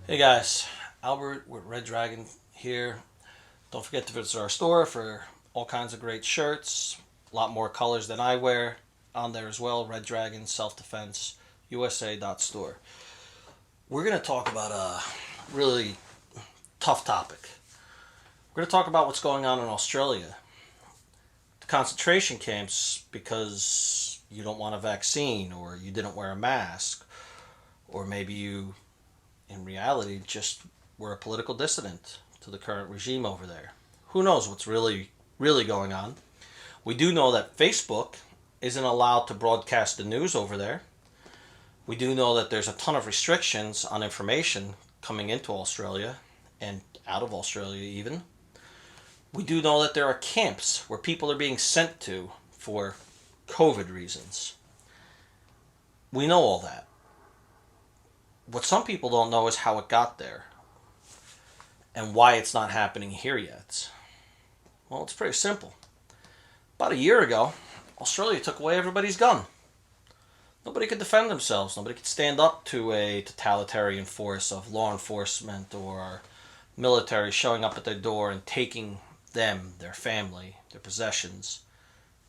Hey guys, Albert with Red Dragon here. Don't forget to visit our store for all kinds of great shirts, a lot more colors than I wear on there as well. Red Dragon Self Defense USA.store. We're going to talk about a really tough topic. We're going to talk about what's going on in Australia. The concentration camps because you don't want a vaccine or you didn't wear a mask or maybe you in reality just were a political dissident to the current regime over there. Who knows what's really going on? We do know that Facebook isn't allowed to broadcast the news over there. We do know that there's a ton of restrictions on information coming into Australia and out of Australia even. We do know that there are camps where people are being sent to for COVID reasons. We know all that. What some people don't know is how it got there and why it's not happening here yet. Well, it's pretty simple. About a year ago, Australia took away everybody's gun. Nobody could defend themselves. Nobody could stand up to a totalitarian force of law enforcement or military showing up at their door and taking them, their family, their possessions,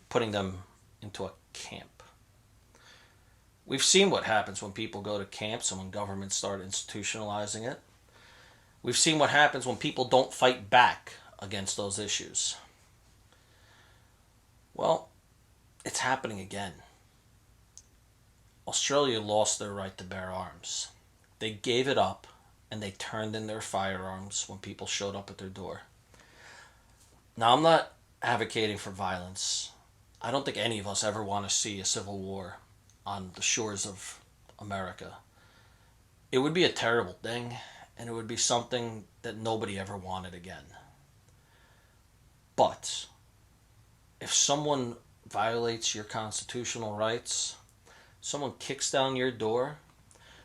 putting them into a camp. We've seen what happens when people go to camps and when governments start institutionalizing it. We've seen what happens when people don't fight back against those issues. Well, it's happening again. Australia lost their right to bear arms. They gave it up and they turned in their firearms when people showed up at their door. Now, I'm not advocating for violence. I don't think any of us ever want to see a civil war on the shores of America. It would be a terrible thing, and it would be something that nobody ever wanted again. But if someone violates your constitutional rights, someone kicks down your door,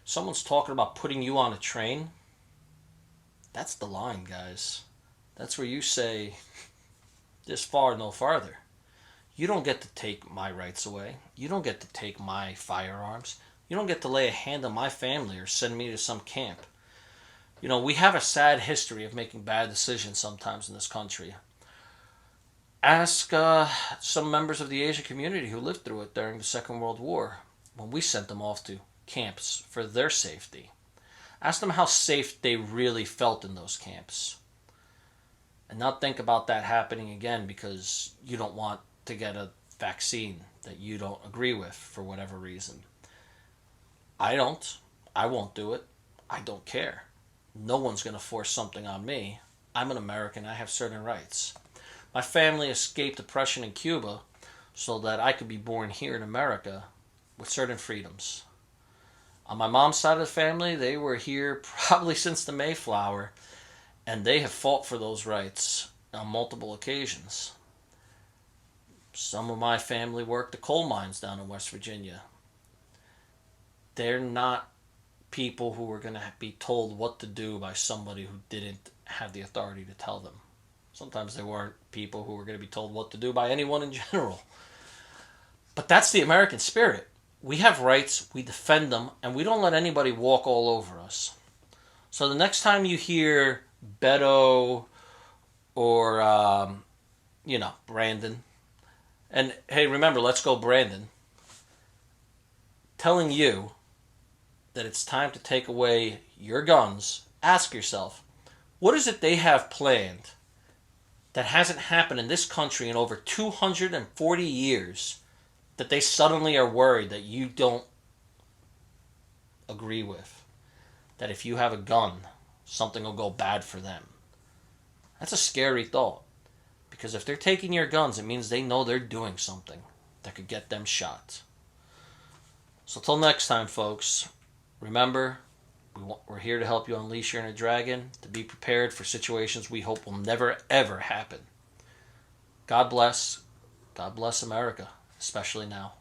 someone's talking about putting you on a train, that's the line, guys. That's where you say, this far, no farther. You don't get to take my rights away. You don't get to take my firearms. You don't get to lay a hand on my family or send me to some camp. You know, we have a sad history of making bad decisions sometimes in this country. Ask some members of the Asian community who lived through it during the Second World War when we sent them off to camps for their safety. Ask them how safe they really felt in those camps. And not think about that happening again because you don't want to get a vaccine that you don't agree with for whatever reason. I don't. I won't do it. I don't care. No one's going to force something on me. I'm an American. I have certain rights. My family escaped oppression in Cuba so that I could be born here in America with certain freedoms. On my mom's side of the family, they were here probably since the Mayflower, and they have fought for those rights on multiple occasions. Some of my family worked the coal mines down in West Virginia. They're not people who are going to be told what to do by somebody who didn't have the authority to tell them. Sometimes they weren't people who were going to be told what to do by anyone in general. But that's the American spirit. We have rights, we defend them, and we don't let anybody walk all over us. So the next time you hear Beto or, Brandon, and hey, remember, let's go Brandon, telling you that it's time to take away your guns, ask yourself, what is it they have planned that hasn't happened in this country in over 240 years that they suddenly are worried that you don't agree with? That if you have a gun, something will go bad for them. That's a scary thought. Because if they're taking your guns, it means they know they're doing something that could get them shot. So till next time, folks, remember, we're here to help you unleash your inner dragon, to be prepared for situations we hope will never, ever happen. God bless. God bless America, especially now.